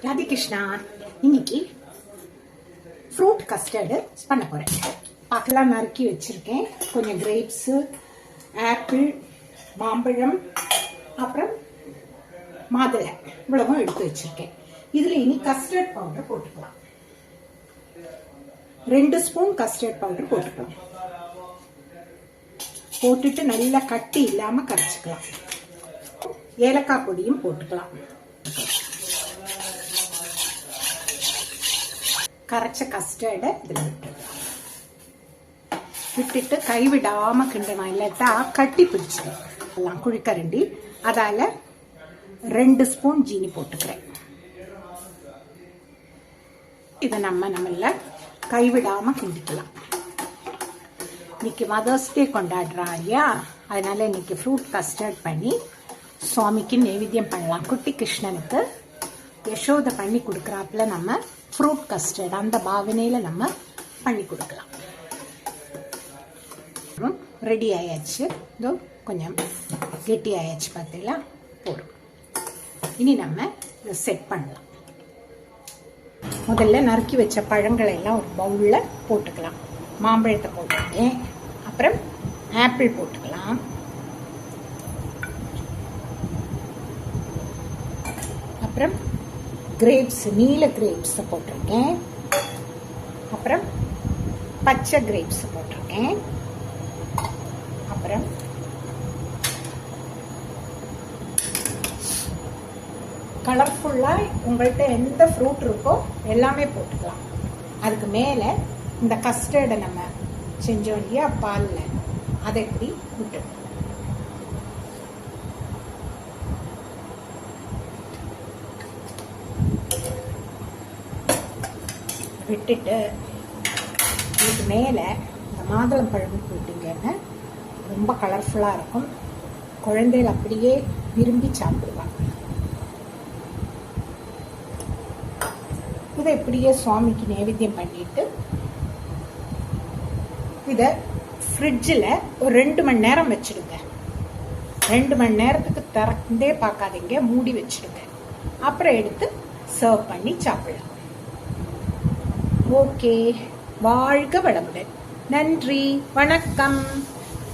ராதி கிருஷ்ணா, இன்னைக்கு fruit custard பண்ண போறேன். பார்க்கலாம், நறுக்கி வச்சிருக்கேன். கொஞ்சம் கிரேப்ஸு, ஆப்பிள், மாம்பழம், அப்புறம் மாதுளை, இவ்வளவும் எடுத்து வச்சிருக்கேன். இதுல இனி கஸ்டர்ட் பவுடர் போட்டுக்கலாம். 2 ஸ்பூன் கஸ்டர்ட் பவுடர் போட்டுக்கலாம். போட்டுட்டு நல்லா கட்டி இல்லாம கரைச்சிக்கலாம். ஏலக்காய் பொடியும் போட்டுக்கலாம். கரைச்ச கஸ்டர்டை இதில் விட்டுட்டு கைவிடாம கிண்டணும், இல்லாட்டா கட்டி பிடிச்சிடும். குழிக்கரண்டி அதால 2 ஸ்பூன் ஜீனி போட்டுக்கிறேன். இதை நம்மள கைவிடாம கிண்டிக்கலாம். இன்னைக்கு மதர்ஸ் டே கொண்டாடுறா இல்லையா, அதனால இன்னைக்கு ஃப்ரூட் கஸ்டர்ட் பண்ணி சுவாமிக்கு நைவேத்தியம் பண்ணலாம். குட்டி கிருஷ்ணனுக்கு யசோதை பண்ணி கொடுக்குறாப்புல நம்ம ஃப்ரூட் கஸ்டர்ட் அந்த பாவனையில நம்ம பண்ணி கொடுக்கலாம். ரெடி ஆயாச்சு. இதோ கொஞ்சம் கெட்டி ஆயாச்சு, பார்த்தீங்களா? போடும். இனி நம்ம இதை செட் பண்ணலாம். முதல்ல நறுக்கி வச்ச பழங்களை எல்லாம் ஒரு பவுல்ல போட்டுக்கலாம். மாம்பழத்தை போட்டுருக்கேன். அப்புறம் ஆப்பிள் போட்டுக்கலாம். அப்புறம் கிரேப்ஸ், நீல கிரேப்ஸ் போட்டிருக்கேன். அப்புறம் பச்சை கிரேப்ஸ் போட்டிருக்கேன். அப்புறம் கலர்ஃபுல்லா உங்கள்கிட்ட எந்த ஃப்ரூட் இருக்கோ எல்லாமே போட்டுக்கலாம். அதுக்கு மேல இந்த கஸ்டர்டை நம்ம செஞ்சோம் இல்லையா பால்ல, அதை எப்படி விட்டுடும். விட்டுட்டு இதுக்கு மேலே இந்த மாதுளம் பழம் போட்டிங்கன்னா ரொம்ப கலர்ஃபுல்லாக இருக்கும். குழந்தைகள் அப்படியே விரும்பி சாப்பிடுவாங்க. இதை இப்படியே சுவாமிக்கு நைவேத்தியம் பண்ணிட்டு இதை ஃப்ரிட்ஜில் ஒரு 2 மணி நேரம் வச்சுடுங்க. 2 மணி நேரத்துக்கு திறந்தே பார்க்காதீங்க, மூடி வச்சுடுங்க. அப்புறம் எடுத்து சர்வ் பண்ணி சாப்பிடலாம். ஓகே, வாழ்க வளமுடன். நன்றி, வணக்கம்.